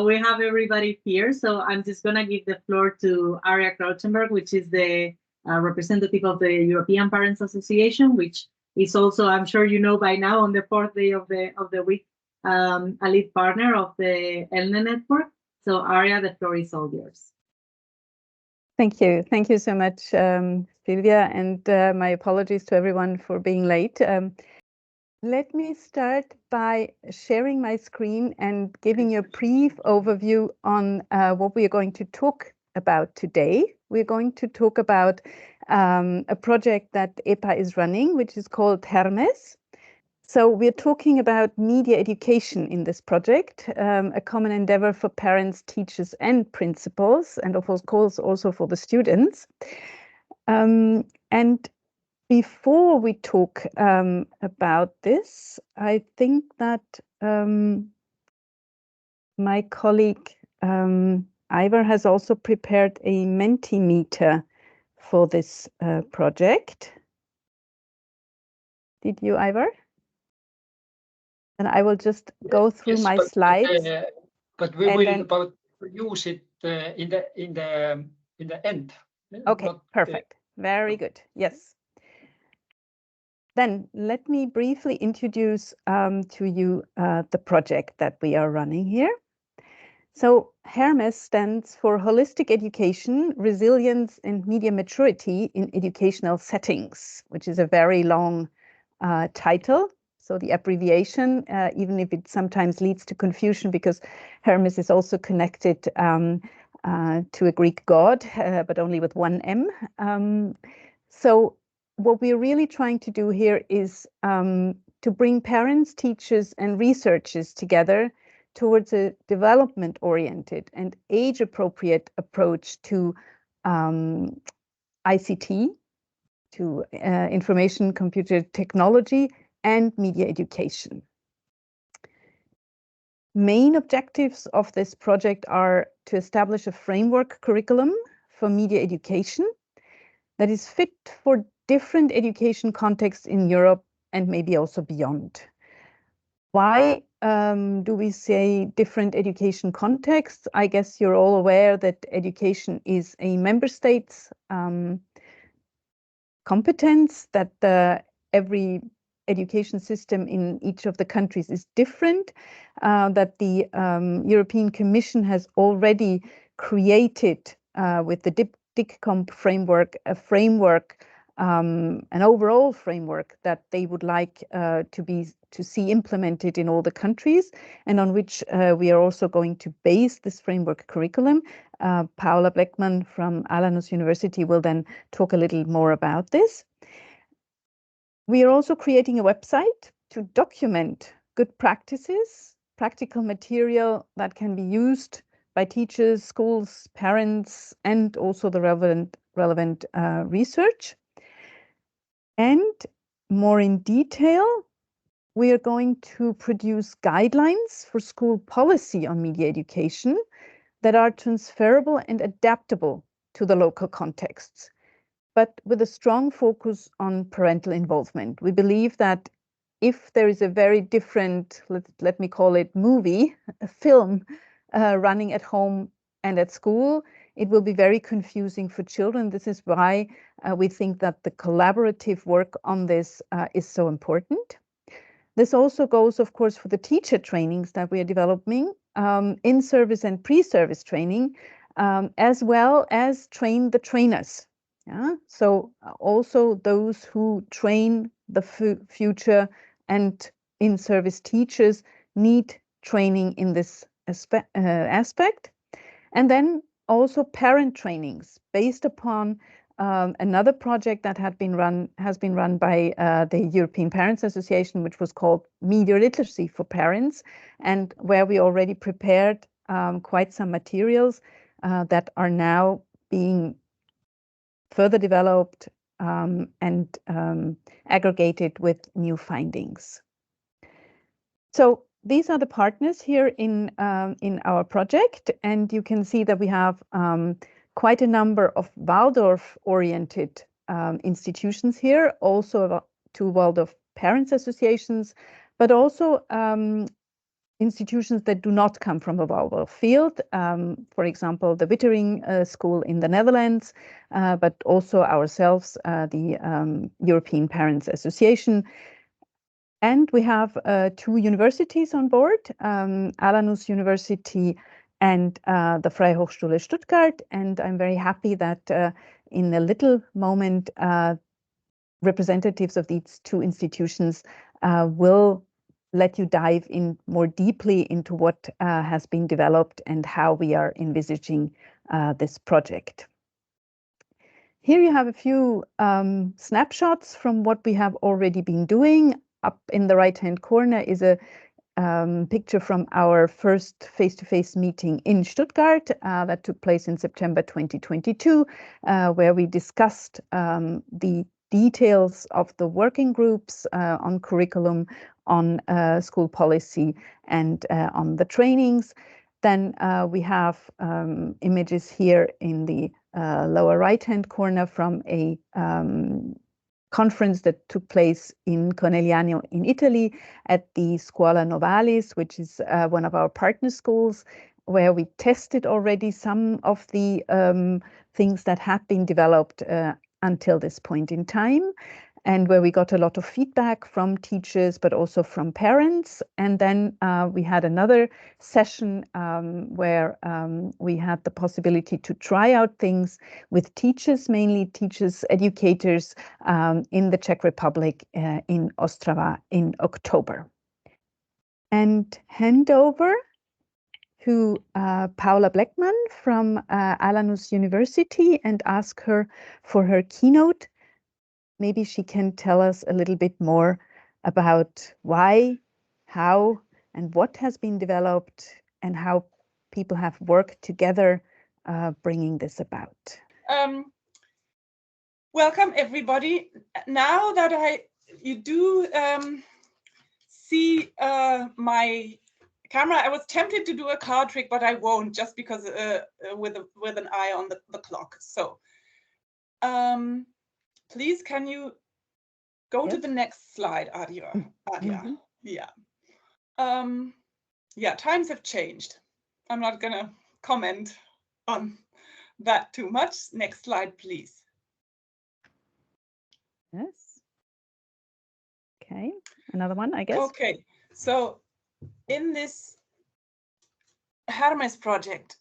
We have everybody here, so I'm just going to give the floor to Aria Krautenberg, which is the representative of the European Parents Association, which is also, I'm sure you know by now, on the fourth day of the week, a lead partner of the ELNE network. So Aria, the floor is all yours. Thank you. Thank you so much, Silvia, and my apologies to everyone for being late. Let me start by sharing my screen and giving you a brief overview on what we are going to talk about today. We're going to talk about a project that EPA is running, which is called HERMMES. So we're talking about media education in this project, a common endeavor for parents, teachers, and principals, and of course also for the students. And before we talk about this, I think that my colleague Ivar has also prepared a Mentimeter for this project. Did you, Ivar? And I will just go through my slides. But we will use it in the end. Okay, perfect. Very good. Yes. Then let me briefly introduce to you the project that we are running here. So HERMMES stands for Holistic Education, Resilience and Media Maturity in Educational Settings, which is a very long title. So the abbreviation, even if it sometimes leads to confusion, because Hermes is also connected to a Greek god, but only with one M. So what we're really trying to do here is to bring parents, teachers, and researchers together towards a development-oriented and age-appropriate approach to ICT, to information computer technology, and media education. Main objectives of this project are to establish a framework curriculum for media education that is fit for different education contexts in Europe and maybe also beyond. Why do we say different education contexts? I guess you're all aware that education is a member state's competence, that every education system in each of the countries is different, that the European Commission has already created with the DICCOMP framework, an overall framework that they would like to see implemented in all the countries, and on which we are also going to base this framework curriculum. Paula Bleckmann from Alanus University will then talk a little more about this. We are also creating a website to document good practices, practical material that can be used by teachers, schools, parents, and also the relevant research. And more in detail, we are going to produce guidelines for school policy on media education that are transferable and adaptable to the local contexts, but with a strong focus on parental involvement. We believe that if there is a very different, let me call it movie, a film running at home and at school, it will be very confusing for children. This is why we think that the collaborative work on this is so important. This also goes, of course, for the teacher trainings that we are developing, in-service and pre-service training, as well as train the trainers. Yeah? So also those who train the future and in-service teachers need training in this aspect. And then also parent trainings based upon another project that has been run by the European Parents Association, which was called Media Literacy for Parents, and where we already prepared quite some materials that are now being further developed and aggregated with new findings. So these are the partners here in our project, and you can see that we have quite a number of Waldorf-oriented institutions here, also two Waldorf parents associations, but also institutions that do not come from the vulvar field, for example, the Wittering School in the Netherlands, but also ourselves, the European Parents Association. And we have 2 universities on board, Alanus University and the Freie Hochschule Stuttgart. And I'm very happy that in a little moment, representatives of these 2 institutions will let you dive in more deeply into what has been developed and how we are envisaging this project. Here you have a few snapshots from what we have already been doing. Up in the right-hand corner is a picture from our first face-to-face meeting in Stuttgart that took place in September 2022, where we discussed the details of the working groups on curriculum, on school policy, and on the trainings. Then we have images here in the lower right-hand corner from a conference that took place in Conegliano in Italy at the Scuola Novalis, which is one of our partner schools, where we tested already some of the things that had been developed until this point in time, and where we got a lot of feedback from teachers, but also from parents. And then we had another session where we had the possibility to try out things with teachers, mainly teachers, educators in the Czech Republic, in Ostrava in October. And hand over to Paula Bleckmann from Alanus University and ask her for her keynote. Maybe she can tell us a little bit more about why, how, and what has been developed and how people have worked together bringing this about. Welcome everybody. Now that you do see my camera, I was tempted to do a card trick, but I won't, just because with an eye on the clock. So please, can you go to the next slide, Adia? Mm-hmm. Yeah. Yeah, times have changed. I'm not gonna comment on that too much. Next slide, please. Yes. Okay, another one, I guess. Okay, so in this HERMMES project,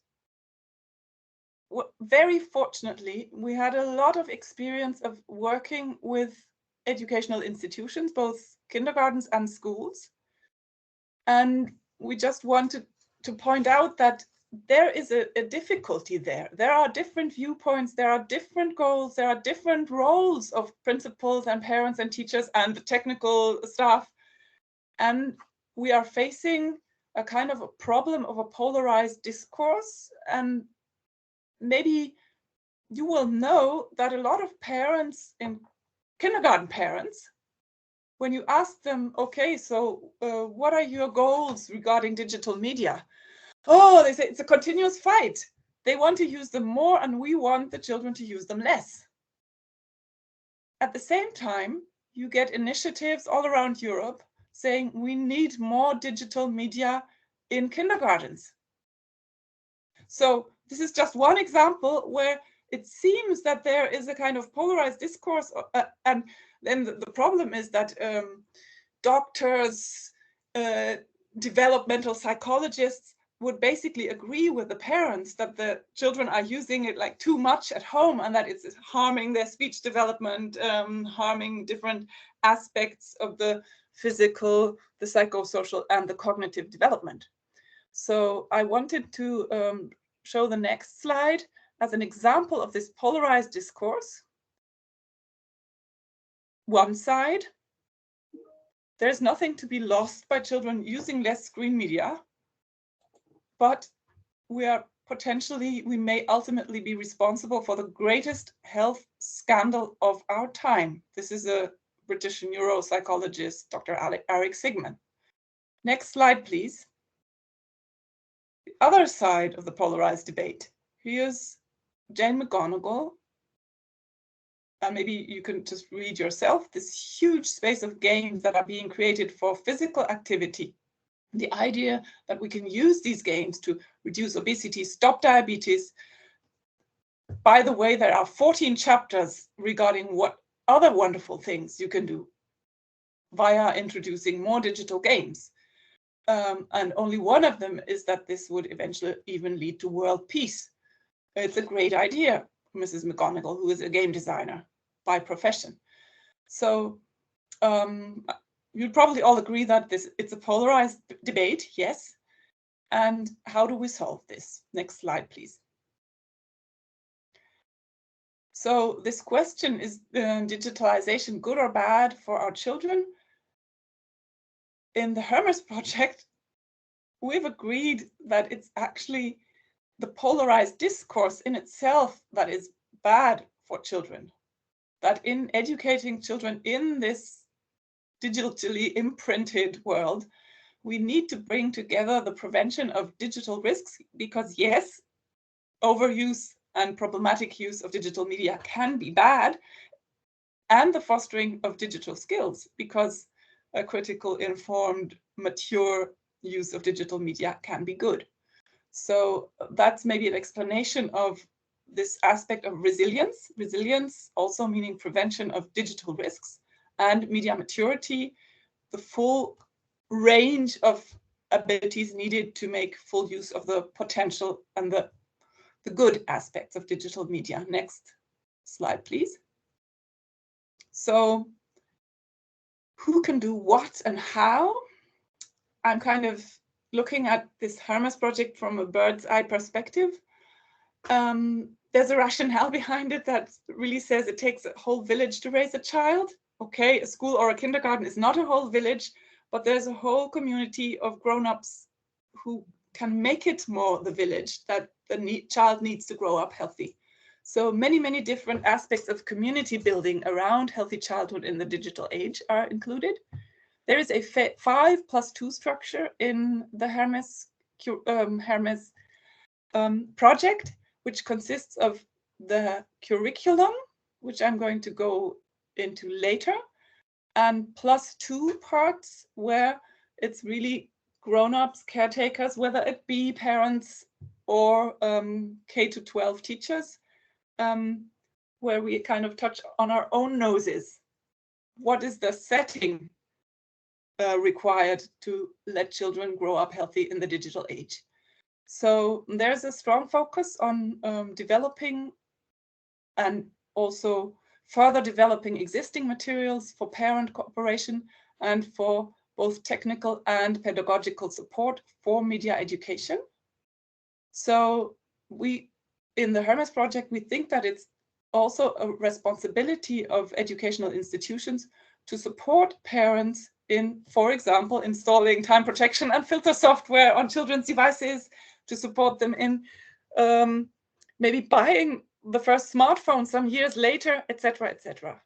very fortunately, we had a lot of experience of working with educational institutions, both kindergartens and schools. And we just wanted to point out that there is a difficulty there. There are different viewpoints, there are different goals, there are different roles of principals and parents and teachers and the technical staff. And we are facing a kind of a problem of a polarized discourse. And maybe you will know that a lot of parents, in kindergarten parents, when you ask them, okay, so what are your goals regarding digital media? Oh, they say it's a continuous fight. They want to use them more and we want the children to use them less. At the same time, you get initiatives all around Europe saying we need more digital media in kindergartens. So this is just one example where it seems that there is a kind of polarized discourse, and then the problem is that doctors, developmental psychologists would basically agree with the parents that the children are using it like too much at home and that it's harming their speech development, harming different aspects of the physical, the psychosocial, and the cognitive development. So I wanted to show the next slide as an example of this polarized discourse. One side, there's nothing to be lost by children using less screen media, but we may ultimately be responsible for the greatest health scandal of our time. This is a British neuropsychologist, Dr. Eric Sigman. Next slide, please. The other side of the polarized debate. Here's Jane McGonigal. And maybe you can just read yourself, this huge space of games that are being created for physical activity. The idea that we can use these games to reduce obesity, stop diabetes. By the way, there are 14 chapters regarding what other wonderful things you can do via introducing more digital games. And only one of them is that this would eventually even lead to world peace. It's a great idea, Mrs. McGonigal, who is a game designer by profession. So you'd probably all agree that it's a polarized debate, yes. And how do we solve this? Next slide, please. So this question, is digitalization good or bad for our children? In the HERMMES project, we've agreed that it's actually the polarized discourse in itself that is bad for children. That in educating children in this digitally imprinted world, we need to bring together the prevention of digital risks, because yes, overuse and problematic use of digital media can be bad, and the fostering of digital skills, because a critical, informed, mature use of digital media can be good. So that's maybe an explanation of this aspect of resilience. Resilience also meaning prevention of digital risks, and media maturity, the full range of abilities needed to make full use of the potential and the good aspects of digital media. Next slide, please. So who can do what and how? I'm kind of looking at this HERMMES project from a bird's eye perspective. There's a rationale behind it that really says it takes a whole village to raise a child. Okay, a school or a kindergarten is not a whole village, but there's a whole community of grown-ups who can make it more the village, that the child needs to grow up healthy. So many, many different aspects of community building around healthy childhood in the digital age are included. There is a 5+2 structure in the HERMMES project, which consists of the curriculum, which I'm going to go into later, and +2 parts where it's really grown-ups, caretakers, whether it be parents or K-12 teachers, where we kind of touch on our own noses. What is the setting required to let children grow up healthy in the digital age? So there's a strong focus on developing and also further developing existing materials for parent cooperation and for both technical and pedagogical support for media education. So in the HERMMES project, we think that it's also a responsibility of educational institutions to support parents in, for example, installing time protection and filter software on children's devices, to support them in maybe buying the first smartphone some years later, etc., etc.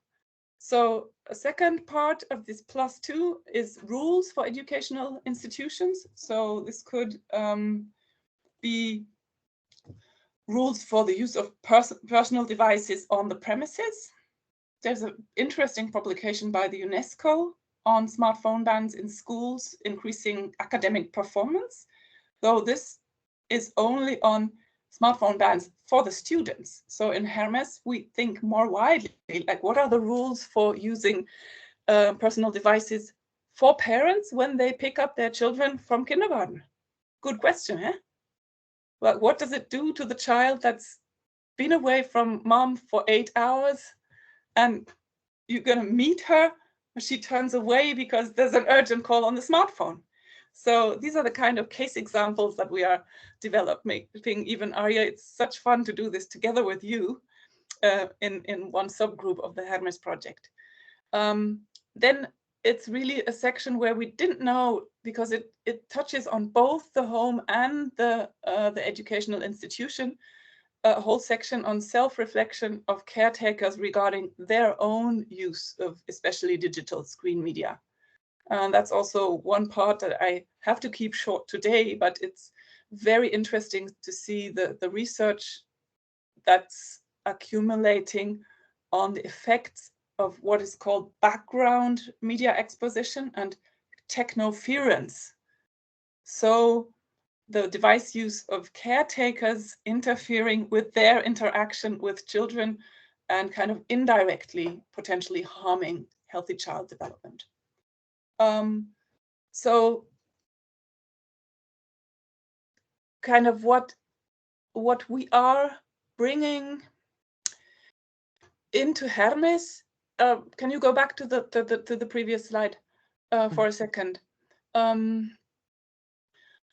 So a second part of this +2 is rules for educational institutions. So this could be rules for the use of personal devices on the premises. There's an interesting publication by the UNESCO on smartphone bans in schools, increasing academic performance, though this is only on smartphone bans for the students. So in HERMMES, we think more widely, like what are the rules for using personal devices for parents when they pick up their children from kindergarten? Good question, eh? Well, what does it do to the child that's been away from mom for 8 hours and you're gonna meet her, she turns away because there's an urgent call on the smartphone? So these are the kind of case examples that we are developing. Even Arya, it's such fun to do this together with you in one subgroup of the HERMMES project. Then it's really a section where we didn't know, because it touches on both the home and the educational institution, a whole section on self-reflection of caretakers regarding their own use of especially digital screen media. And that's also one part that I have to keep short today, but it's very interesting to see the research that's accumulating on the effects of what is called background media exposition and technoference So the device use of caretakers interfering with their interaction with children and kind of indirectly potentially harming healthy child development. So kind of what we are bringing into HERMMES. Can you go back to the previous slide for a second?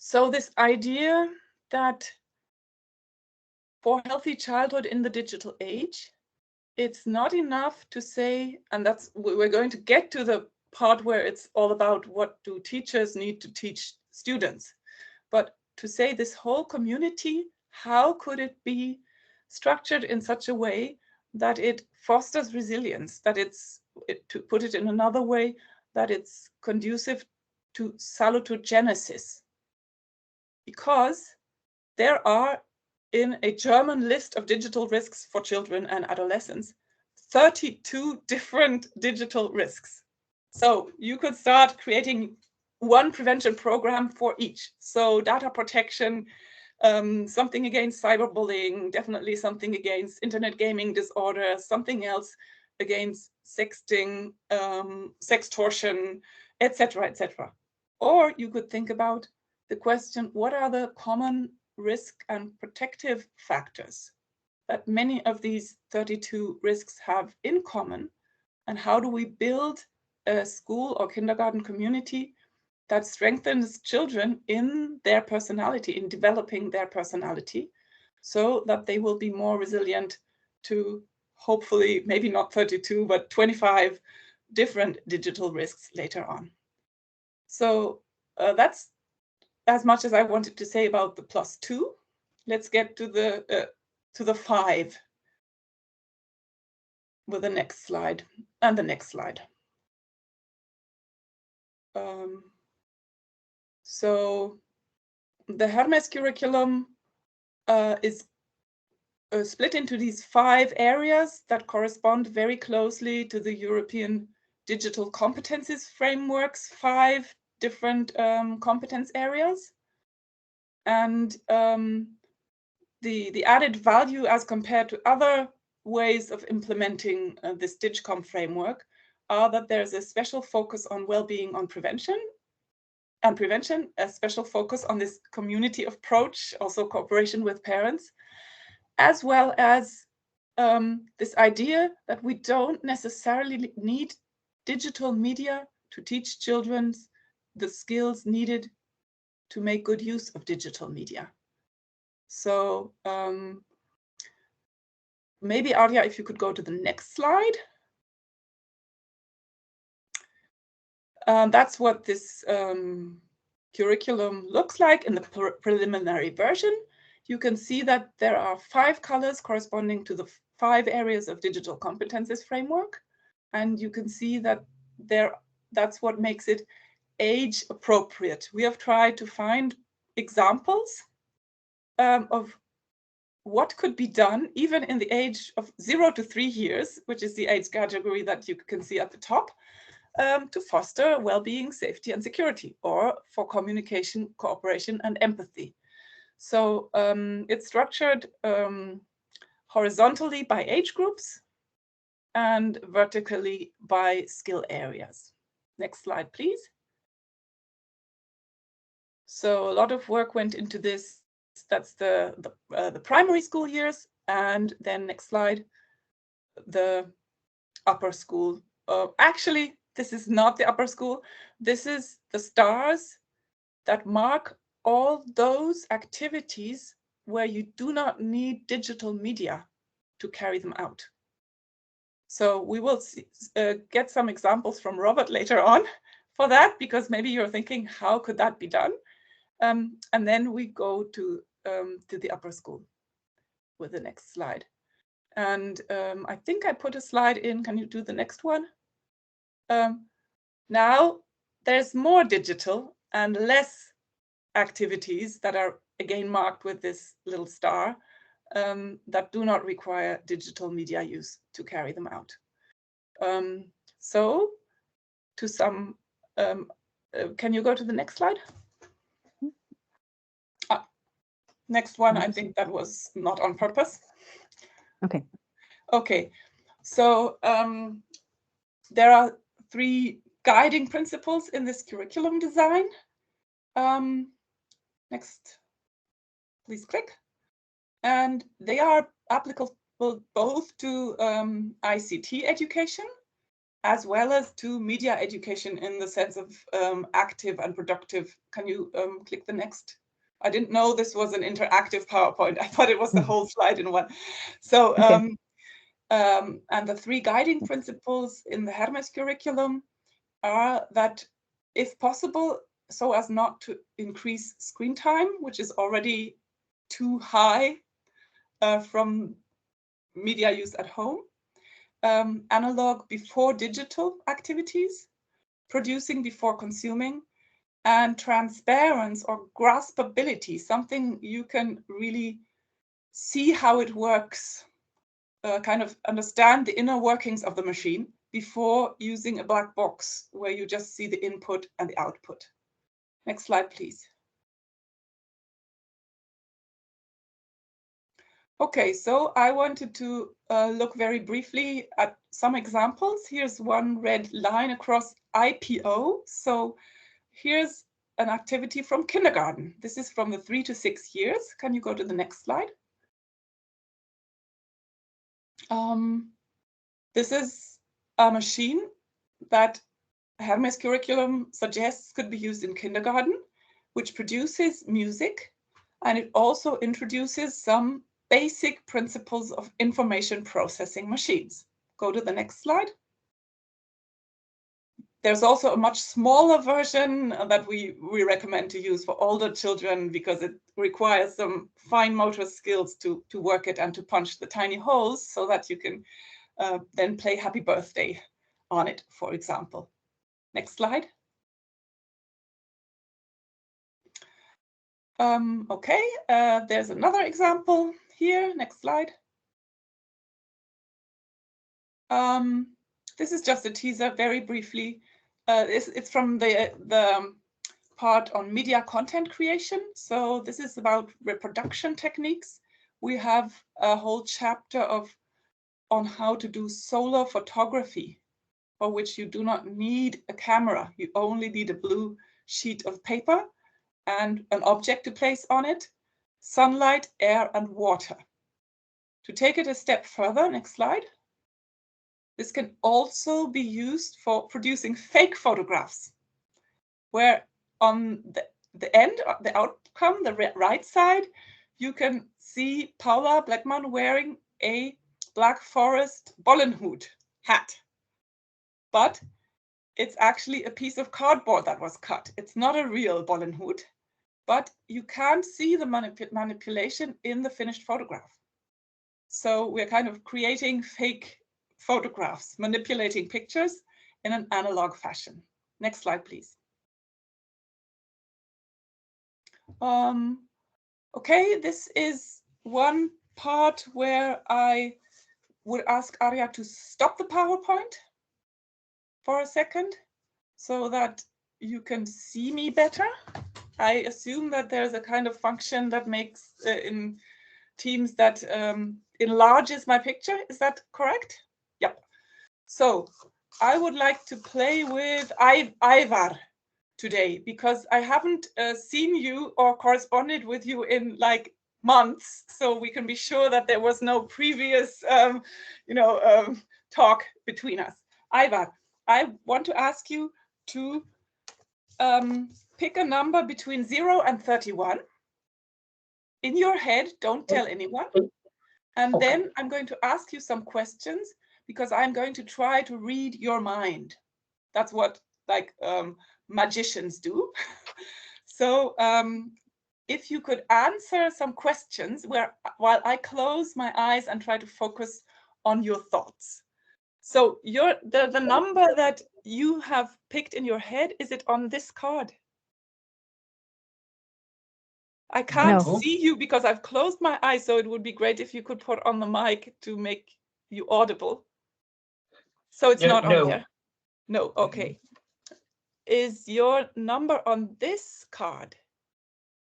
So this idea that for healthy childhood in the digital age, it's not enough to say, and that's, we're going to get to the part where it's all about what do teachers need to teach students, but to say this whole community, how could it be structured in such a way that it fosters resilience, that to put it in another way, that it's conducive to salutogenesis. Because there are, in a German list of digital risks for children and adolescents, 32 different digital risks. So you could start creating one prevention program for each. So data protection, something against cyberbullying, definitely something against internet gaming disorder, something else against sexting, sextortion, etc., etc. Or you could think about the question, what are the common risk and protective factors that many of these 32 risks have in common, and how do we build a school or kindergarten community that strengthens children in their personality, in developing their personality, so that they will be more resilient to hopefully maybe not 32, but 25 different digital risks later on. So that's as much as I wanted to say about the +2. Let's get to the 5 with the next slide and the next slide. So the HERMMES curriculum is split into these 5 areas that correspond very closely to the European Digital Competencies Framework's 5 different competence areas. And the added value as compared to other ways of implementing this DigCom framework are that there's a special focus on well-being, on prevention, a special focus on this community approach, also cooperation with parents, as well as this idea that we don't necessarily need digital media to teach children the skills needed to make good use of digital media. So maybe Arya, if you could go to the next slide. That's what this curriculum looks like in the preliminary version. You can see that there are 5 colors corresponding to the 5 areas of digital competences framework. And you can see that that's what makes it age appropriate. We have tried to find examples of what could be done even in the age of 0 to 3 years, which is the age category that you can see at the top, to foster well-being, safety, and security, or for communication, cooperation, and empathy. So it's structured horizontally by age groups and vertically by skill areas. Next slide, please. So a lot of work went into this. That's the primary school years, and then next slide, the upper school. Actually, this is not the upper school. This is the stars that mark all those activities where you do not need digital media to carry them out. So we will get some examples from Robert later on for that, because maybe you're thinking, how could that be done? And then we go to the upper school with the next slide. And I think I put a slide in. Can you do the next one? Now there's more digital and less activities that are again marked with this little star that do not require digital media use to carry them out. So to some, can you go to the next slide? Next one, I think that was not on purpose. Okay. Okay, so there are 3 guiding principles in this curriculum design. Next, please click. And they are applicable both to ICT education as well as to media education in the sense of active and productive. Can you click the next? I didn't know this was an interactive PowerPoint. I thought it was the whole slide in one. So, Okay. and the 3 guiding principles in the HERMMES curriculum are that, if possible, so as not to increase screen time, which is already too high from media use at home, analog before digital activities, producing before consuming, and transparency or graspability, something you can really see how it works, kind of understand the inner workings of the machine before using a black box where you just see the input and the output. Next slide, please. Okay, so I wanted to look very briefly at some examples. Here's one red line across IPO. So here's an activity from kindergarten. This is from the 3 to 6 years. Can you go to the next slide? This is a machine that HERMMES curriculum suggests could be used in kindergarten, which produces music, and it also introduces some basic principles of information processing machines. Go to the next slide. There's also a much smaller version that we recommend to use for older children because it requires some fine motor skills to work it and to punch the tiny holes so that you can then play Happy Birthday on it, for example. Next slide. Okay, there's another example here. Next slide. This is just a teaser, very briefly. It's from the part on media content creation. So this is about reproduction techniques. We have a whole chapter on how to do solar photography, for which you do not need a camera. You only need a blue sheet of paper and an object to place on it, sunlight, air, and water. To take it a step further, next slide. This can also be used for producing fake photographs, where on the end, the outcome, the right side, you can see Paula Bleckmann wearing a Black Forest Bollenhut hat. But it's actually a piece of cardboard that was cut. It's not a real Bollenhut, but you can't see the manipulation in the finished photograph. So we're kind of creating fake photographs, manipulating pictures in an analog fashion. Next slide, please. Okay, this is one part where I would ask Arya to stop the PowerPoint for a second so that you can see me better. I assume that there's a kind of function that makes in Teams that enlarges my picture. Is that correct? Yep. So I would like to play with Ivar today because I haven't seen you or corresponded with you in like months, so we can be sure that there was no previous talk between us. Ivar, I want to ask you to pick a number between 0 and 31 in your head. Don't tell anyone. And Okay. then I'm going to ask you some questions because I'm going to try to read your mind. That's what like magicians do. So if you could answer some questions while I close my eyes and try to focus on your thoughts. So the number that you have picked in your head, is it on this card? I can't No. see you because I've closed my eyes, so it would be great if you could put on the mic to make you audible. So it's not on there? No, okay. Is your number on this card?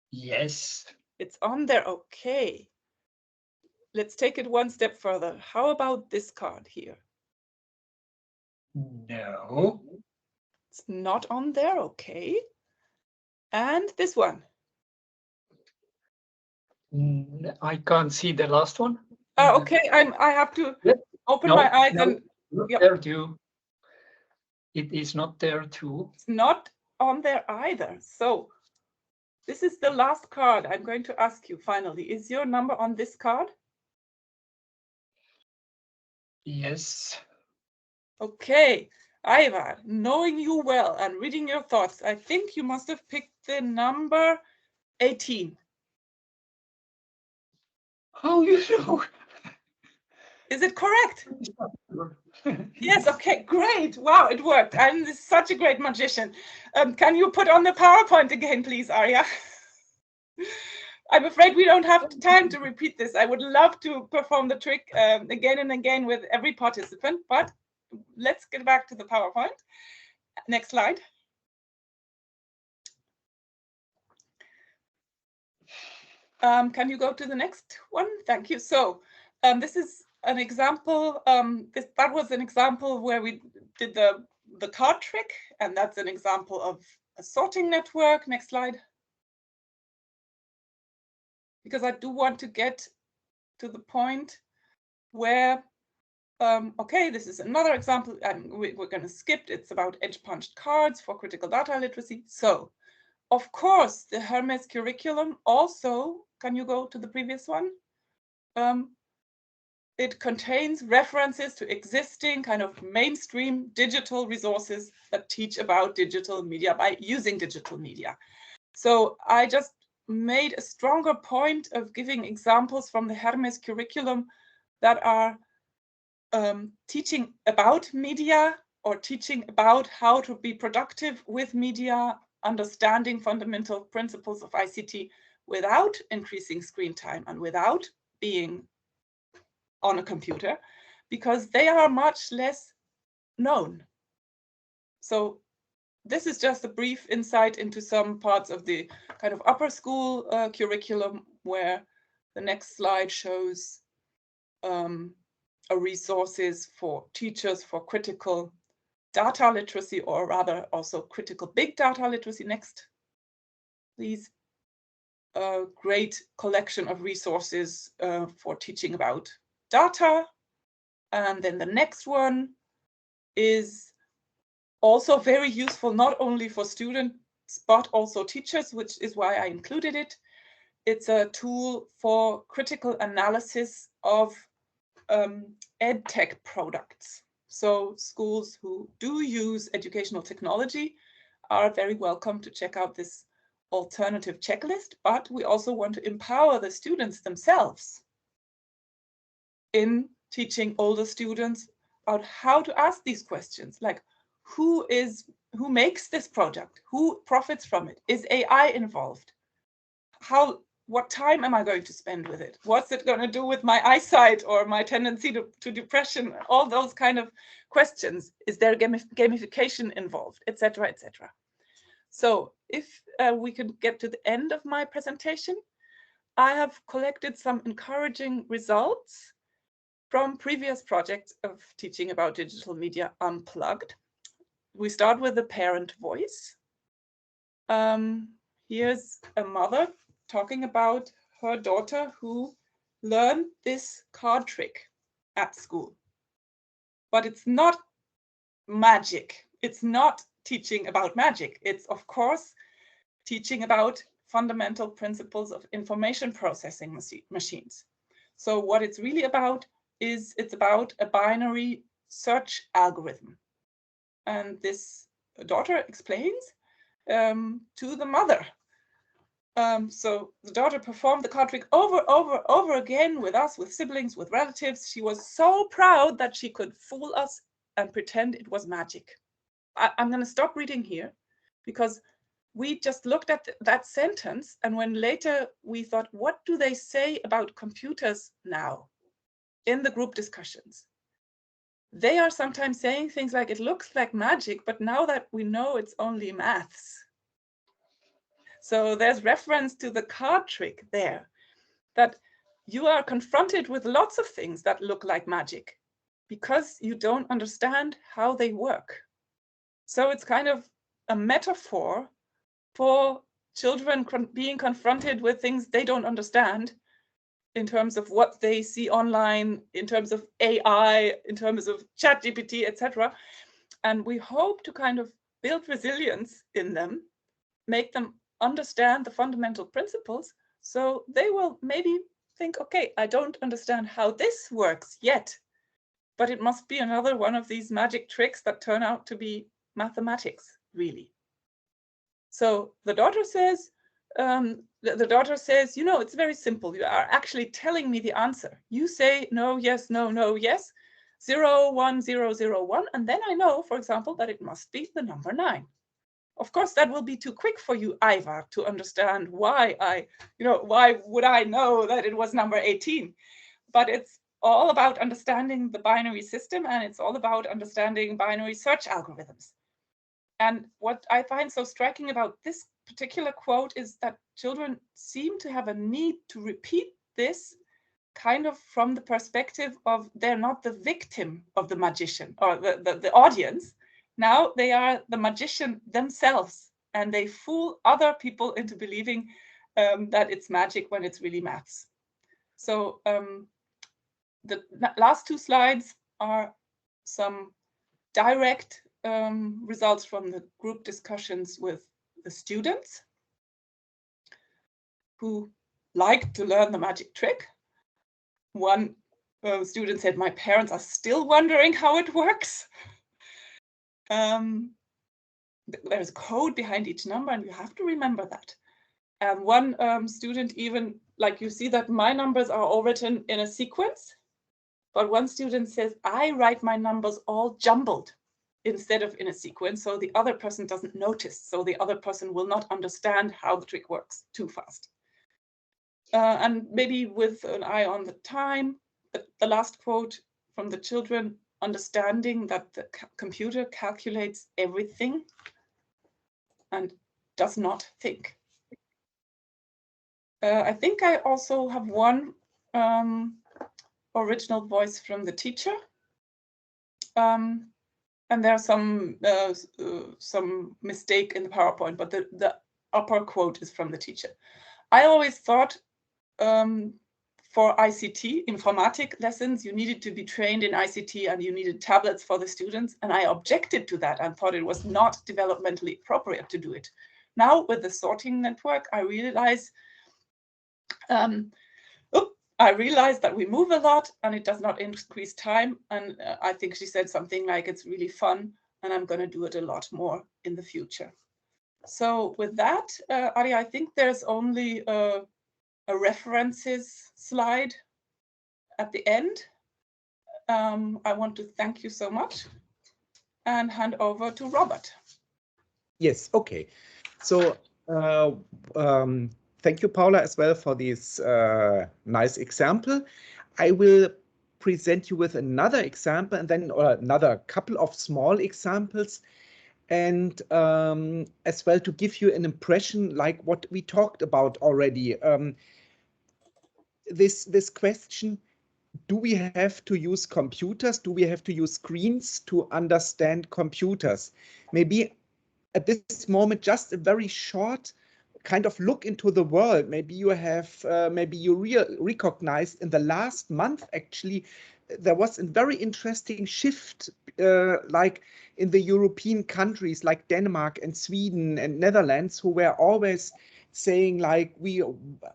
Yes. It's on there, okay. Let's take it one step further. How about this card here? No. It's not on there, okay. And this one? I can't see the last one. Okay, I have to open my eyes and yep. There too. It is not there too. It's not on there either. So this is the last card I'm going to ask you finally. Is your number on this card? Yes. Okay, Ivar, knowing you well and reading your thoughts, I think you must have picked the number 18. How you know? Is it correct? Yes, okay, great. Wow, it worked. I'm such a great magician. Can you put on the PowerPoint again, please, Arya? I'm afraid we don't have time to repeat this. I would love to perform the trick again and again with every participant, but let's get back to the PowerPoint. Next slide. Can you go to the next one? Thank you. So this is an example. That was an example where we did the card trick, and that's an example of a sorting network. Next slide. Because I do want to get to the point where, okay, this is another example, and we're going to skip. It's about edge-punched cards for critical data literacy. So, of course, the HERMMES curriculum also, can you go to the previous one? It contains references to existing kind of mainstream digital resources that teach about digital media by using digital media. So I just made a stronger point of giving examples from the HERMMES curriculum that are teaching about media or teaching about how to be productive with media, understanding fundamental principles of ICT without increasing screen time and without being on a computer, because they are much less known. So this is just a brief insight into some parts of the kind of upper school curriculum, where the next slide shows resources for teachers for critical data literacy, or rather also critical big data literacy. Next, please. A great collection of resources for teaching about data. And then the next one is also very useful, not only for students, but also teachers, which is why I included it. It's a tool for critical analysis of Edtech products. So schools who do use educational technology are very welcome to check out this alternative checklist, but we also want to empower the students themselves in teaching older students about how to ask these questions, like who makes this product? Who profits from it? Is AI involved? What time am I going to spend with it? What's it going to do with my eyesight or my tendency to depression? All those kind of questions. Is there gamification involved, etc., etc. So if we could get to the end of my presentation, I have collected some encouraging results from previous projects of teaching about digital media unplugged. We start with the parent voice. Here's a mother talking about her daughter who learned this card trick at school. But it's not magic. It's not teaching about magic. It's, of course, teaching about fundamental principles of information processing machines. So what it's really about is it's about a binary search algorithm. And this daughter explains to the mother. So the daughter performed the card trick over again with us, with siblings, with relatives. She was so proud that she could fool us and pretend it was magic. I'm going to stop reading here, because we just looked at that sentence, and when later we thought, what do they say about computers now in the group discussions? They are sometimes saying things like, it looks like magic, but now that we know it's only maths. So there's reference to the card trick there, that you are confronted with lots of things that look like magic because you don't understand how they work. So it's kind of a metaphor for children being confronted with things they don't understand in terms of what they see online, in terms of AI, in terms of ChatGPT, etc. And we hope to kind of build resilience in them, make them understand the fundamental principles, so they will maybe think, okay, I don't understand how this works yet, but it must be another one of these magic tricks that turn out to be mathematics, really. So the daughter says, you know, it's very simple. You are actually telling me the answer. You say no, yes, no, no, yes, 0, 1, 0, 0, 1. And then I know, for example, that it must be the number 9. Of course, that will be too quick for you, Ivar, to understand why why would I know that it was number 18? But it's all about understanding the binary system, and it's all about understanding binary search algorithms. And what I find so striking about this particular quote is that children seem to have a need to repeat this kind of from the perspective of they're not the victim of the magician or the audience. Now they are the magician themselves, and they fool other people into believing that it's magic when it's really maths. So the last 2 slides are some direct results from the group discussions with the students who like to learn the magic trick. One student said, my parents are still wondering how it works. There's code behind each number, and you have to remember that. And one student even, like, you see that my numbers are all written in a sequence, but one student says, I write my numbers all jumbled instead of in a sequence, so the other person doesn't notice, so the other person will not understand how the trick works too fast. And maybe with an eye on the time, the last quote from the children, understanding that the computer calculates everything and does not think. I think I also have one original voice from the teacher. And there's some mistake in the PowerPoint, but the upper quote is from the teacher. I always thought for ICT, informatic lessons, you needed to be trained in ICT and you needed tablets for the students. And I objected to that and thought it was not developmentally appropriate to do it. Now with the sorting network, I realize that we move a lot and it does not increase time. And I think she said something like, it's really fun and I'm going to do it a lot more in the future. So with that, Ari, I think there's only a references slide at the end. I want to thank you so much and hand over to Robert. Yes, okay. So thank you, Paula, as well for this nice example. I will present you with another example and then another couple of small examples, and as well to give you an impression like what we talked about already. This question, do we have to use computers? Do we have to use screens to understand computers? Maybe at this moment, just a very short kind of look into the world. Maybe you have, maybe you recognized in the last month, actually, there was a very interesting shift, like in the European countries like Denmark and Sweden and Netherlands, who were always saying like, we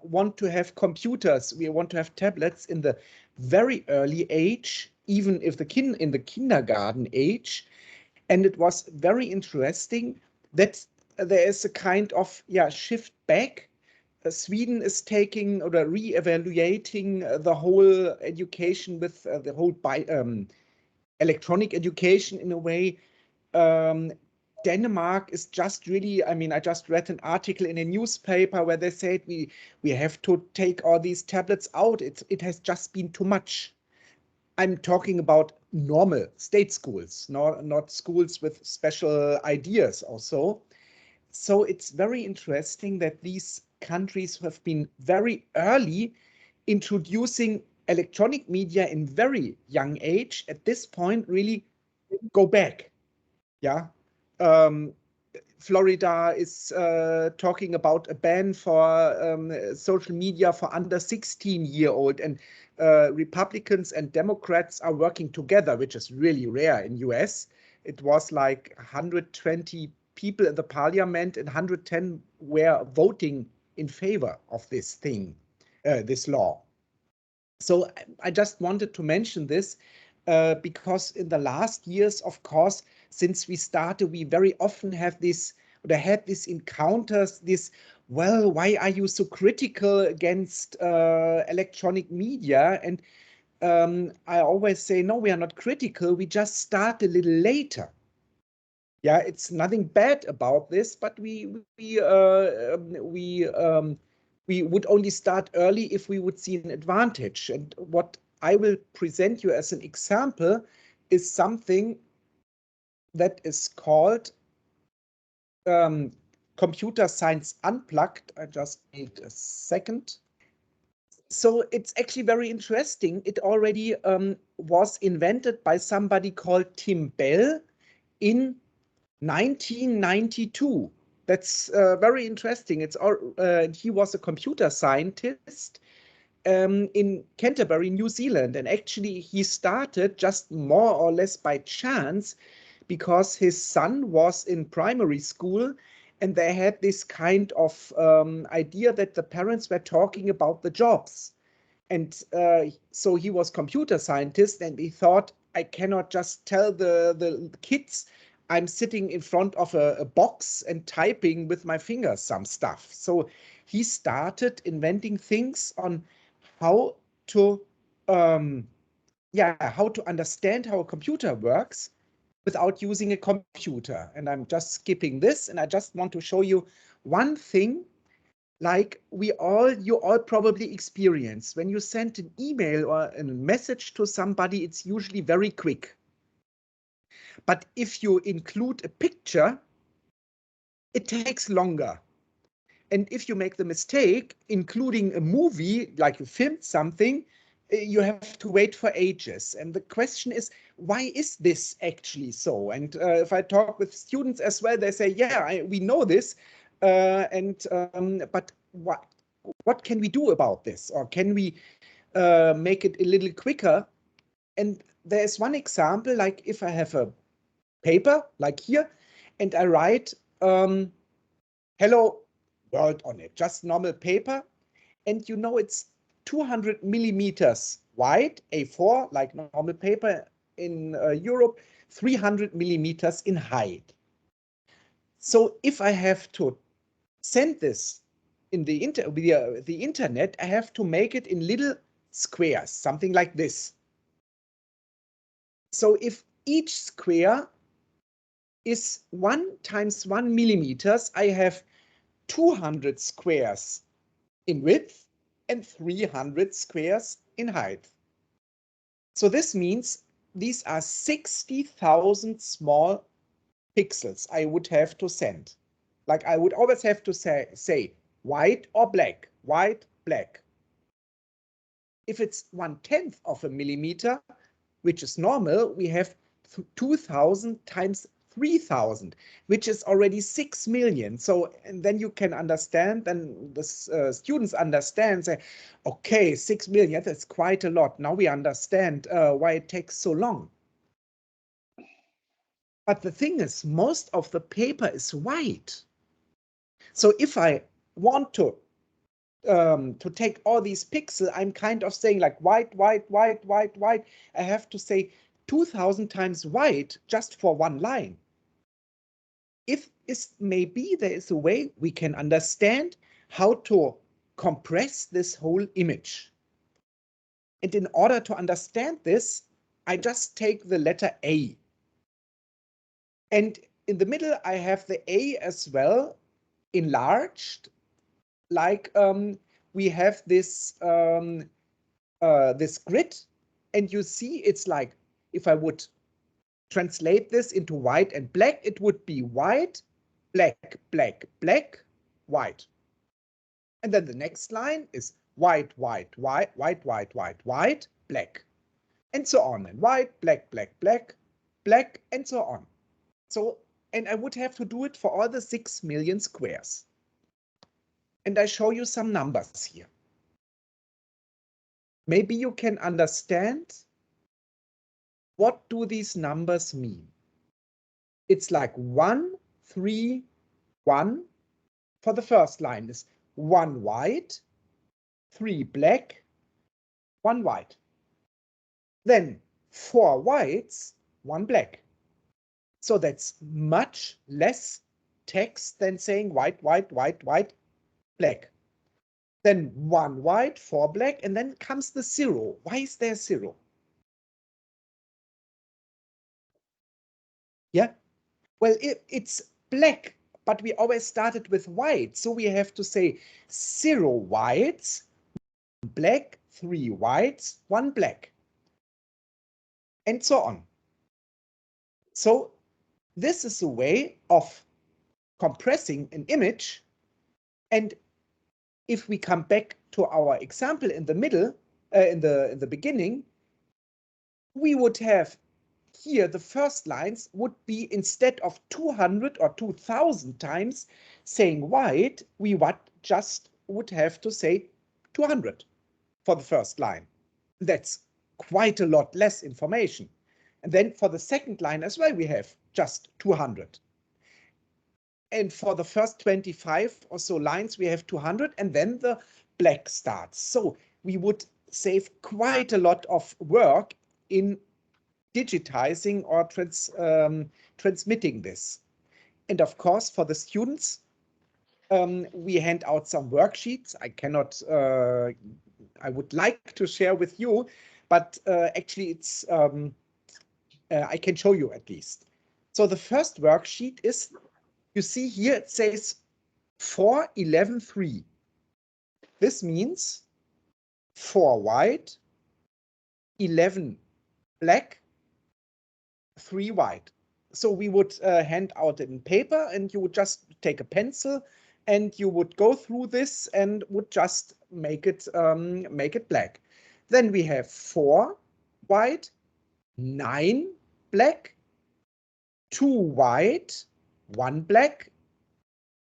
want to have computers, we want to have tablets in the very early age, even if in the kindergarten age. And it was very interesting that there is a kind of shift back. Sweden is taking or re-evaluating the whole education with the whole electronic education in a way. Denmark is just really, I mean, I just read an article in a newspaper where they said we have to take all these tablets out. It has just been too much. I'm talking about normal state schools, not schools with special ideas also. So it's very interesting that these countries have been very early introducing electronic media in very young age. At this point, really go back. Yeah. Florida is talking about a ban for social media for under 16-year-old, and Republicans and Democrats are working together, which is really rare in US. It was like 120 people in the parliament and 110 were voting in favor of this thing, this law. So I just wanted to mention this because in the last years, of course, since we started, we very often have this, or had these encounters, this, well, why are you so critical against electronic media? And I always say, no, we are not critical. We just start a little later. Yeah, it's nothing bad about this, but we would only start early if we would see an advantage. And what I will present you as an example is something that is called Computer Science Unplugged. I just need a second. So it's actually very interesting. It already was invented by somebody called Tim Bell in 1992. That's very interesting. It's he was a computer scientist in Canterbury, New Zealand, and actually he started just more or less by chance because his son was in primary school and they had this kind of idea that the parents were talking about the jobs. And so he was computer scientist and he thought, I cannot just tell the kids I'm sitting in front of a box and typing with my fingers some stuff. So he started inventing things on how to how to understand how a computer works without using a computer. And I'm just skipping this, and I just want to show you one thing. Like you all probably experience when you send an email or a message to somebody, it's usually very quick. But if you include a picture, it takes longer. And if you make the mistake, including a movie, like you filmed something, you have to wait for ages. And the question is, why is this actually so? And if I talk with students as well, they say, yeah, we know this. But what can we do about this? Or can we make it a little quicker? And there's one example, like if I have a paper, like here, and I write, hello world on it, just normal paper. And you know, it's 200 millimeters wide, A4, like normal paper in Europe, 300 millimeters in height. So if I have to send this in the internet, I have to make it in little squares, something like this. So if each square is 1 times 1 millimeters, I have 200 squares in width and 300 squares in height. So this means these are 60,000 small pixels I would have to send. Like I would always have to say white or black, white, black. If it's 1/10 of a millimeter, which is normal, we have 2,000 times 3,000, which is already 6 million. So, and then you can understand, then the students understand, say, okay, 6 million, that's quite a lot. Now we understand why it takes so long. But the thing is, most of the paper is white. So if I want to take all these pixels, I'm kind of saying like white, white, white, white, white. I have to say 2,000 times white just for one line. Maybe there is a way we can understand how to compress this whole image. And in order to understand this, I just take the letter A. And in the middle, I have the A as well, enlarged, like we have this this grid, and you see it's like, if I would translate this into white and black, it would be white black, black, black, white. And then the next line is white, white, white, white, white, white, white, black. And so on. And white, black, black, black, black, and so on. So, and I would have to do it for all the 6 million squares. And I show you some numbers here. Maybe you can understand what do these numbers mean. It's like 1, 3, 1. For the first line is 1 white, 3 black, 1 white. Then 4 whites, 1 black. So that's much less text than saying white, white, white, white, black. Then 1 white, 4 black, and then comes the 0. Why is there 0? Yeah, well, it's black, but we always started with white. So we have to say 0 whites, 1 black, 3 whites, 1 black, and so on. So this is a way of compressing an image. And if we come back to our example in the middle, in the beginning, we would have here the first lines would be, instead of 200 or 2000 times saying white, we just would have to say 200 for the first line. That's quite a lot less information. And then for the second line as well, we have just 200. And for the first 25 or so lines, we have 200, and then the black starts. So we would save quite a lot of work in digitizing or transmitting this. And of course, for the students, we hand out some worksheets. I would like to share with you, but actually it's, I can show you at least. So the first worksheet is, you see here, it says 4, 11, 3. This means 4 white, 11 black, 3 white. So we would hand out it in paper, and you would just take a pencil and you would go through this and would just make it black. Then we have 4 white, 9 black, 2 white, 1 black,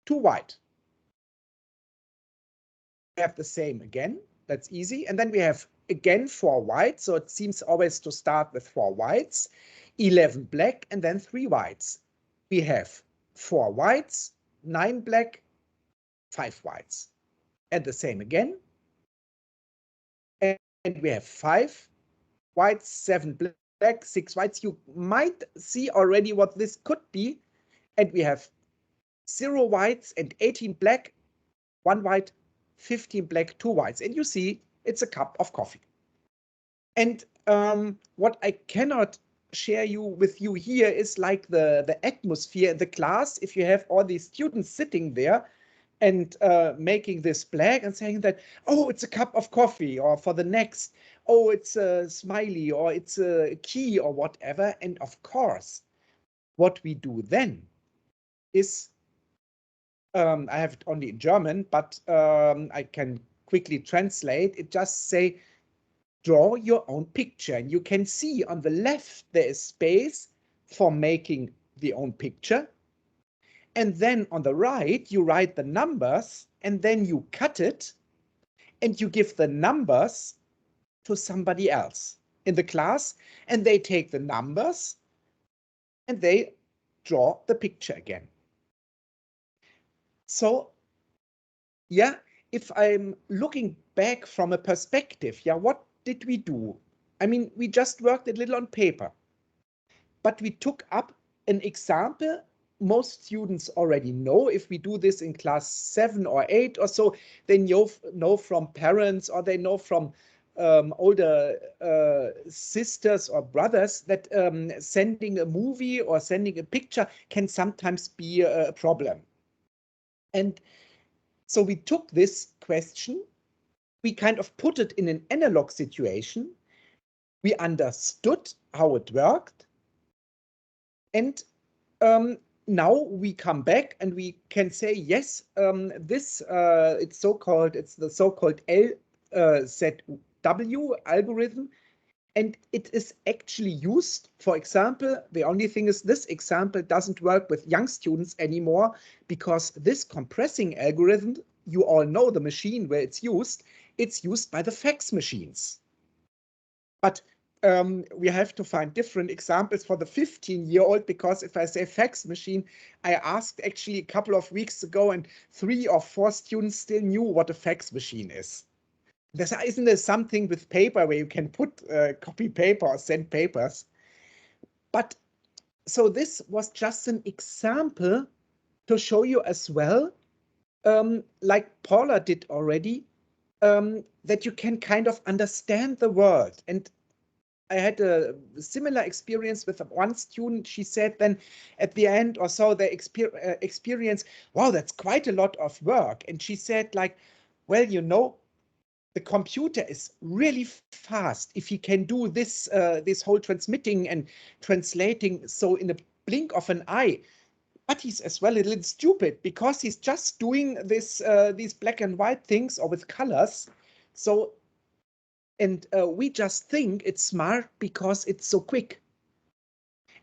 2 white. We have the same again. That's easy. And then we have again 4 white. So it seems always to start with 4 whites, 11 black, and then 3 whites. We have 4 whites, 9 black, 5 whites. And the same again. And we have 5 whites, 7 black, 6 whites. You might see already what this could be. And we have 0 whites and 18 black, 1 white, 15 black, 2 whites. And you see it's a cup of coffee. And what I cannot share with you here is like the atmosphere in the class. If you have all these students sitting there and making this black and saying that, oh, it's a cup of coffee, or for the next, oh, it's a smiley, or it's a key, or whatever. And of course, what we do then is, I have it only in German, but I can quickly translate. It just say, draw your own picture. And you can see on the left, there is space for making the own picture. And then on the right, you write the numbers, and then you cut it, and you give the numbers to somebody else in the class, and they take the numbers and they draw the picture again. So, yeah, if I'm looking back from a perspective, yeah, what did we do? I mean, we just worked a little on paper, but we took up an example most students already know. If we do this in class 7 or 8 or so, they know from parents, or they know from older sisters or brothers that sending a movie or sending a picture can sometimes be a problem. And so we took this question, we kind of put it in an analog situation, we understood how it worked, and now we come back and we can say, yes, it's the so-called LZW algorithm. And it is actually used, for example, the only thing is this example doesn't work with young students anymore because this compressing algorithm, you all know the machine where it's used by the fax machines. But we have to find different examples for the 15-year-old because if I say fax machine, I asked actually a couple of weeks ago and 3 or 4 students still knew what a fax machine is. Isn't there something with paper where you can put copy paper or send papers? But so this was just an example to show you as well, like Paula did already, that you can kind of understand the world. And I had a similar experience with one student. She said then at the end or so, they experience, wow, that's quite a lot of work. And she said like, well, you know, the computer is really fast if he can do this this whole transmitting and translating so in a blink of an eye. But he's as well a little stupid because he's just doing this these black and white things or with colors. So, and we just think it's smart because it's so quick.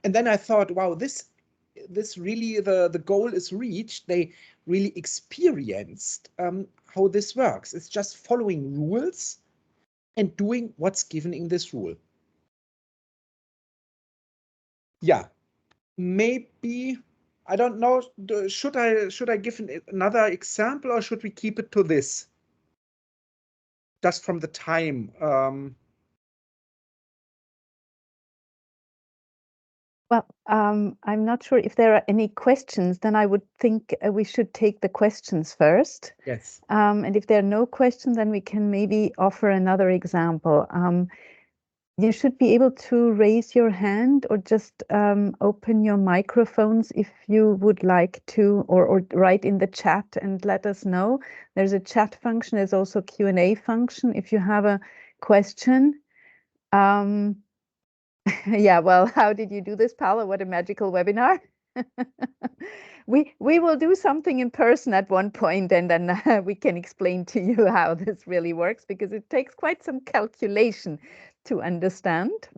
And then I thought, wow, this really the goal is reached. They really experienced how this works. It's just following rules and doing what's given in this rule. Yeah, maybe, I don't know, should I give another example or should we keep it to this? Just from the time. Well, I'm not sure if there are any questions, then I would think we should take the questions first. Yes. And if there are no questions, then we can maybe offer another example. You should be able to raise your hand or just open your microphones if you would like to, or write in the chat and let us know. There's a chat function. There's also Q&A function if you have a question. Yeah, well, how did you do this, Paula? What a magical webinar. We will do something in person at one point, and then we can explain to you how this really works, because it takes quite some calculation to understand.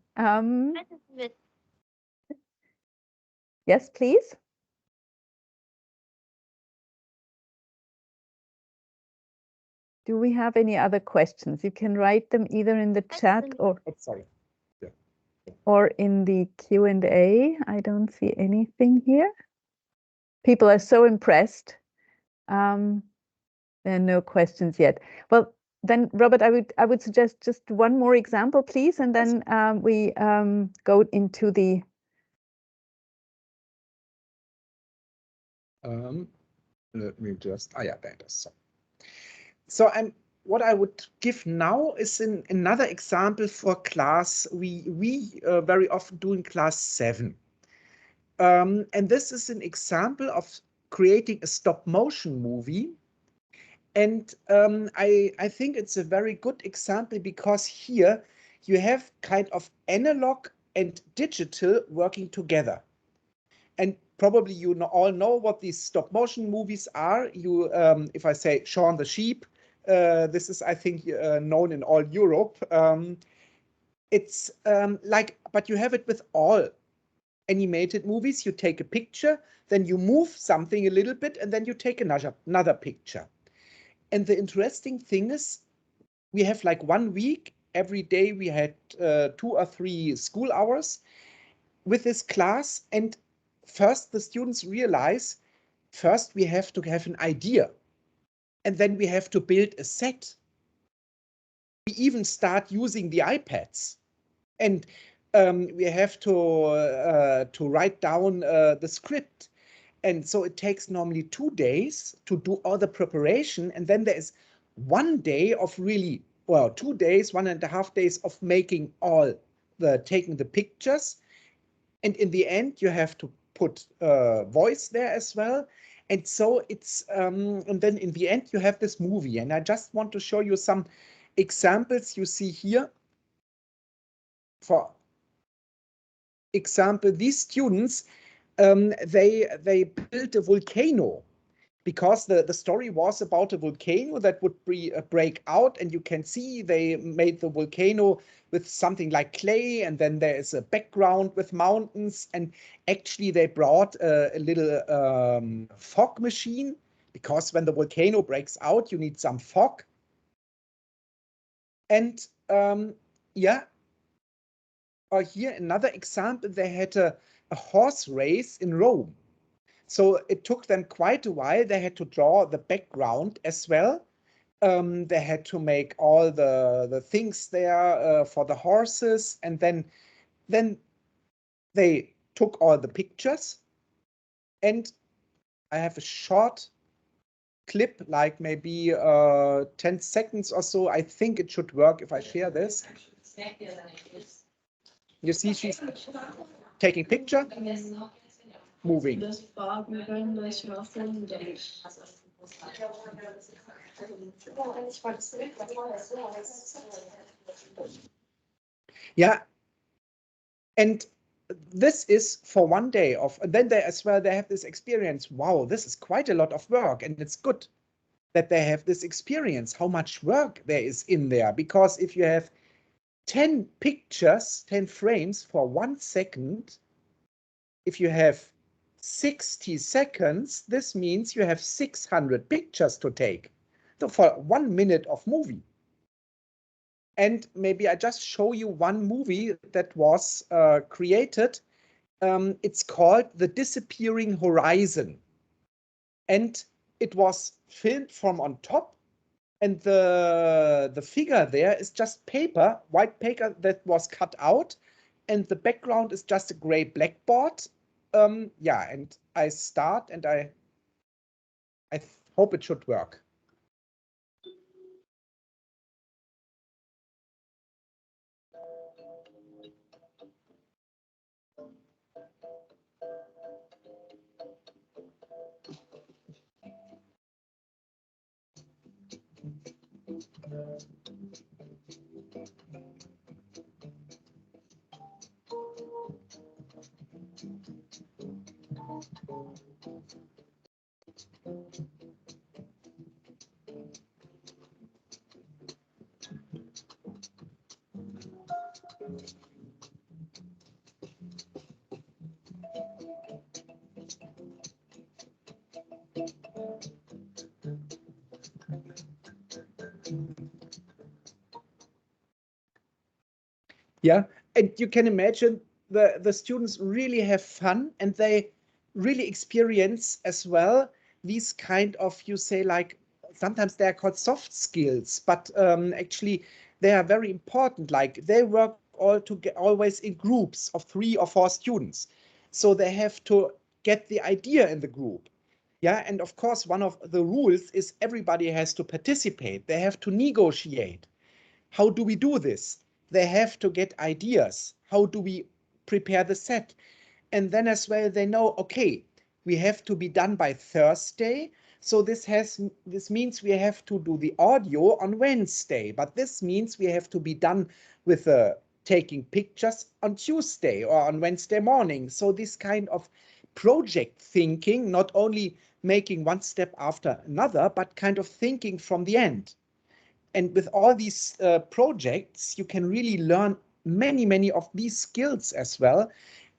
Yes, please. Do we have any other questions? You can write them either in the chat or... Oh, sorry. Or in the Q&A. I don't see anything here. People are so impressed. There are no questions yet. Well, then, Robert, I would suggest just one more example, please, and then we go into the... Let me just, yeah, that is so. And what I would give now is another example for class. We very often do in class 7. And this is an example of creating a stop motion movie. And I think it's a very good example because here you have kind of analog and digital working together. And probably you all know what these stop motion movies are. You, if I say Shaun the Sheep, this is, I think, known in all Europe. It's like, but you have it with all animated movies. You take a picture, then you move something a little bit, and then you take another picture. And the interesting thing is, we have like 1 week, every day we had 2 or 3 school hours with this class. And first the students realize, first we have to have an idea, and then we have to build a set. We even start using the iPads, and we have to write down the script. And so it takes normally 2 days to do all the preparation. And then there is 1 day of really, well, 2 days, 1.5 days of making taking the pictures. And in the end, you have to put voice there as well. And so it's, and then in the end, you have this movie. And I just want to show you some examples you see here. For example, these students, they built a volcano, because the story was about a volcano that would break out, and you can see they made the volcano with something like clay, and then there is a background with mountains, and actually they brought a little fog machine, because when the volcano breaks out, you need some fog. And yeah, or here another example, they had a horse race in Rome. So it took them quite a while. They had to draw the background as well. They had to make all the things there for the horses, and then they took all the pictures. And I have a short clip, like maybe 10 seconds or so. I think it should work if I share this. You see, she's taking picture, moving. Yeah, and this is for one day of, and then they as well, they have this experience. Wow, this is quite a lot of work, and it's good that they have this experience, how much work there is in there, because if you have 10 pictures, 10 frames for 1 second, if you have 60 seconds, this means you have 600 pictures to take. So for 1 minute of movie. And maybe I just show you one movie that was created. It's called The Disappearing Horizon. And it was filmed from on top. And the figure there is just paper, white paper that was cut out. And the background is just a gray blackboard. Yeah, and I start, and I hope it should work. Yeah, and you can imagine the students really have fun, and they really experience as well these kind of, you say, like, sometimes they are called soft skills, but actually they are very important. Like, they work always in groups of 3 or 4 students. So they have to get the idea in the group. Yeah, and of course, one of the rules is everybody has to participate. They have to negotiate. How do we do this? They have to get ideas. How do we prepare the set? And then as well, they know, okay, we have to be done by Thursday. So this means we have to do the audio on Wednesday, but this means we have to be done with taking pictures on Tuesday or on Wednesday morning. So this kind of project thinking, not only making one step after another, but kind of thinking from the end. And with all these projects, you can really learn many of these skills as well.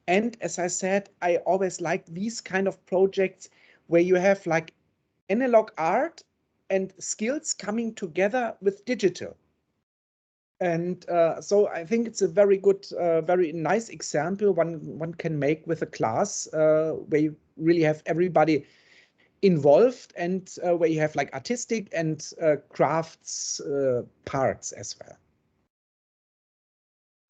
And as I said, I always like these kind of projects where you have like analog art and skills coming together with digital. And so I think it's a very good, very nice example one can make with a class where you really have everybody involved, and where you have like artistic and crafts parts as well.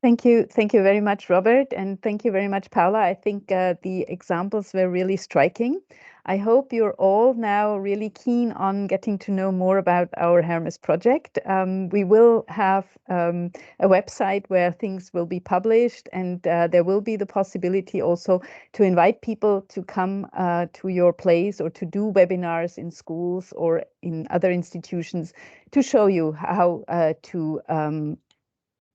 Thank you very much, Robert, and thank you very much, Paula. I think the examples were really striking. I hope you're all now really keen on getting to know more about our HERMMES project. We will have a website where things will be published, and there will be the possibility also to invite people to come to your place or to do webinars in schools or in other institutions to show you how to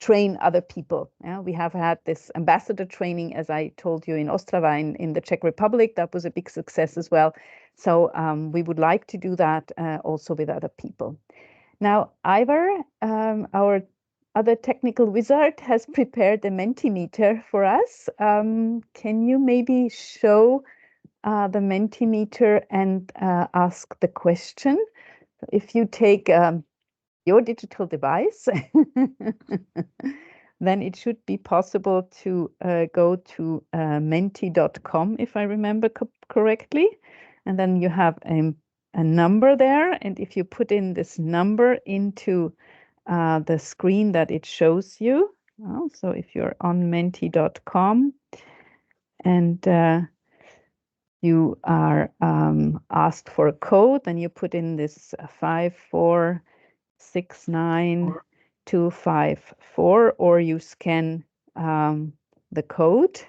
train other people. Yeah, we have had this ambassador training, as I told you, in Ostrava in the Czech Republic. That was a big success as well. So we would like to do that also with other people. Now, Ivar, our other technical wizard, has prepared a Mentimeter for us. Can you maybe show the Mentimeter and ask the question? If you take your digital device, then it should be possible to go to menti.com, if I remember correctly. And then you have a number there. And if you put in this number into the screen that it shows you, so if you're on menti.com and you are asked for a code, then you put in this 5469254, or you scan the code.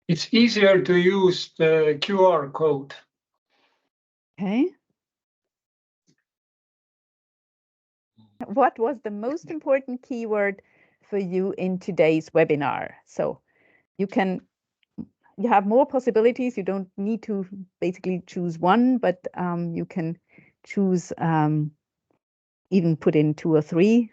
It's easier to use the QR code. Okay. What was the most important keyword for you in today's webinar? So you have more possibilities. You don't need to basically choose one, but you can choose, even put in 2 or 3.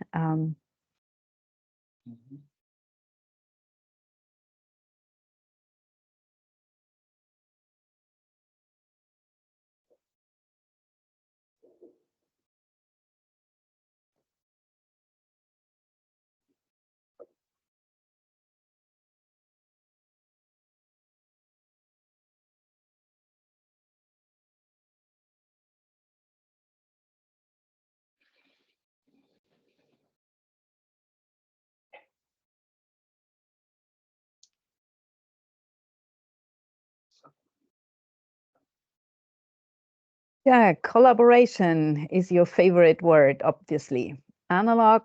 Yeah, collaboration is your favorite word, obviously. Analog,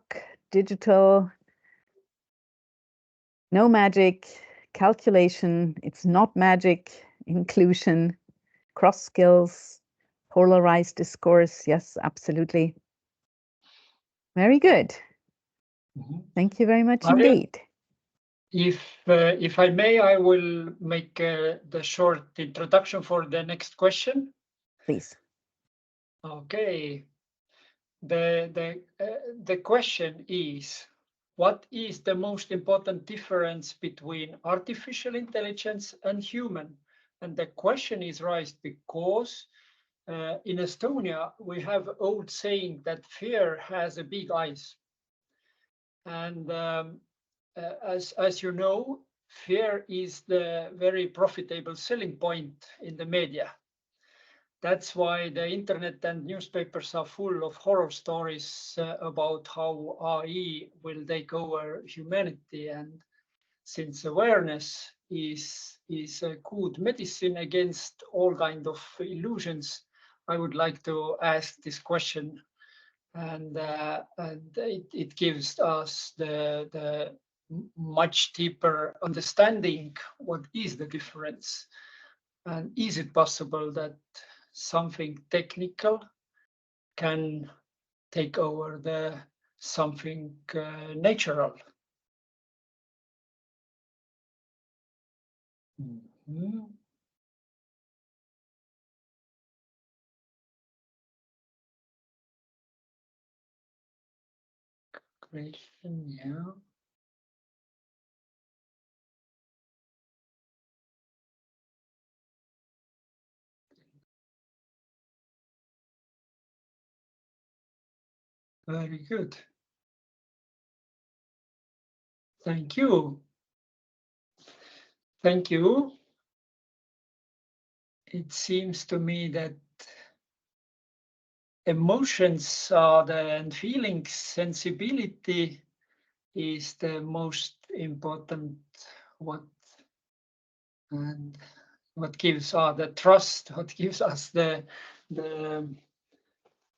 digital, no magic, calculation, it's not magic, inclusion, cross skills, polarized discourse. Yes, absolutely. Very good. Thank you very much indeed. If I may, I will make the short introduction for the next question. Please. Okay. The question is, what is the most important difference between artificial intelligence and human? And the question is raised because in Estonia, we have an old saying that fear has a big eyes. And as you know, fear is the very profitable selling point in the media. That's why the internet and newspapers are full of horror stories about how AI will take over humanity. And since awareness is a good medicine against all kinds of illusions, I would like to ask this question. And it gives us the much deeper understanding what is the difference. And is it possible that something technical can take over the something natural? Question, yeah. Very good. Thank you. Thank you. It seems to me that emotions are and feelings, sensibility is the most important what gives the trust, what gives us the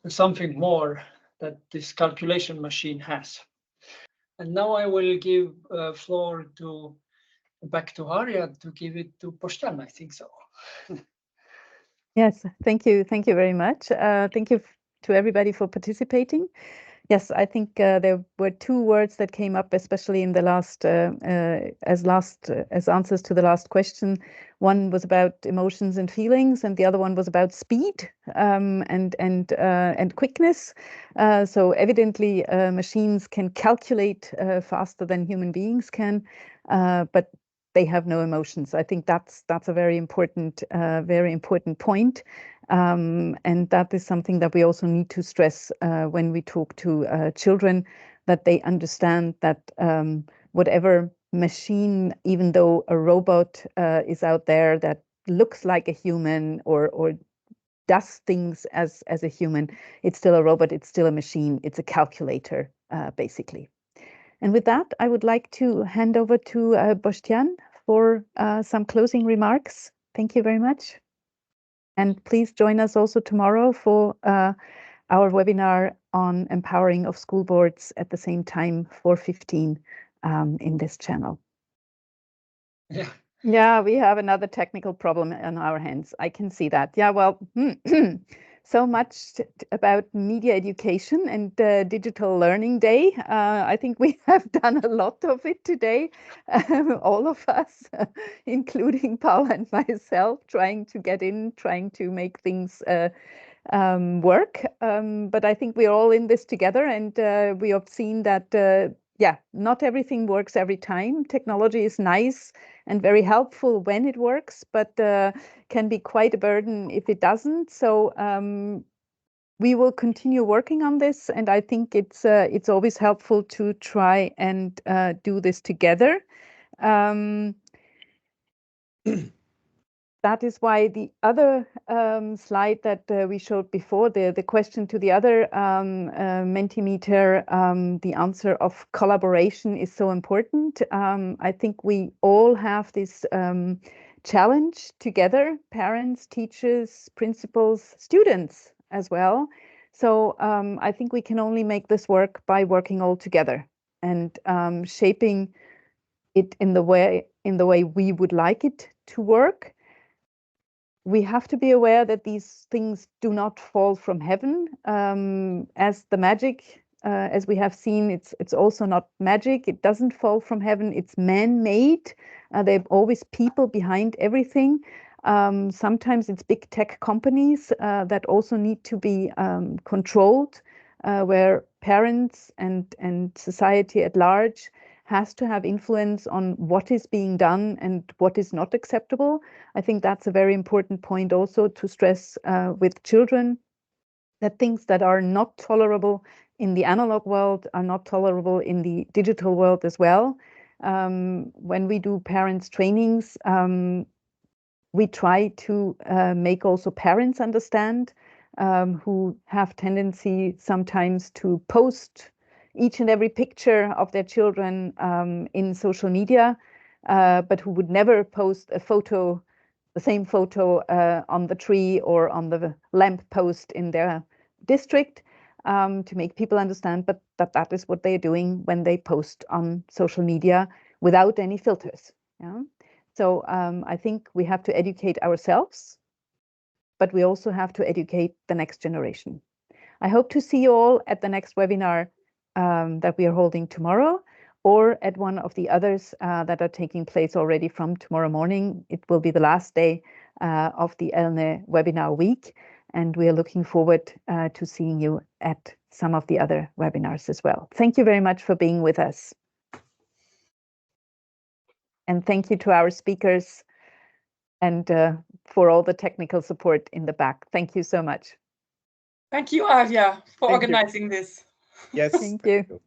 something more that this calculation machine has. And now I will give floor back to Harja to give it to Postjan, I think so. Yes, thank you. Thank you very much. Thank you to everybody for participating. Yes, I think there were two words that came up, especially in the last as answers to the last question. One was about emotions and feelings, and the other one was about speed and quickness. So evidently, machines can calculate faster than human beings can, but they have no emotions. I think that's a very important point. And that is something that we also need to stress when we talk to children, that they understand that whatever machine, even though a robot is out there that looks like a human or does things as a human, it's still a robot, it's still a machine, it's a calculator, basically. And with that, I would like to hand over to Boštjan for some closing remarks. Thank you very much. And please join us also tomorrow for our webinar on empowering of school boards at the same time, 4:15 in this channel. Yeah. Yeah, we have another technical problem on our hands. I can see that. Yeah, well, so much about media education and digital learning day. I think we have done a lot of it today, all of us, including Paula and myself, trying to get in, trying to make things work. But I think we're all in this together, and we have seen that, yeah, not everything works every time. Technology is nice and very helpful when it works, but can be quite a burden if it doesn't. So we will continue working on this, and I think it's always helpful to try and do this together. That is why the other slide that we showed before, the question to the other Mentimeter, the answer of collaboration is so important. I think we all have this challenge together, parents, teachers, principals, students as well. So I think we can only make this work by working all together and shaping it in the way we would like it to work. We have to be aware that these things do not fall from heaven. As the magic, as we have seen, it's also not magic. It doesn't fall from heaven. It's man-made. There are always people behind everything. Sometimes it's big tech companies that also need to be controlled, where parents and society at large has to have influence on what is being done and what is not acceptable. I think that's a very important point also to stress with children, that things that are not tolerable in the analog world are not tolerable in the digital world as well. When we do parents trainings, we try to make also parents understand who have tendency sometimes to post each and every picture of their children in social media, but who would never post a photo, the same photo on the tree or on the lamp post in their district, to make people understand, but that is what they're doing when they post on social media without any filters. Yeah? So I think we have to educate ourselves, but we also have to educate the next generation. I hope to see you all at the next webinar that we are holding tomorrow, or at one of the others that are taking place already from tomorrow morning. It will be the last day of the ELNE webinar week, and we are looking forward to seeing you at some of the other webinars as well. Thank you very much for being with us. And thank you to our speakers and for all the technical support in the back. Thank you so much. Thank you, Arja, for Thank you. organizing this. Yes. Thank you.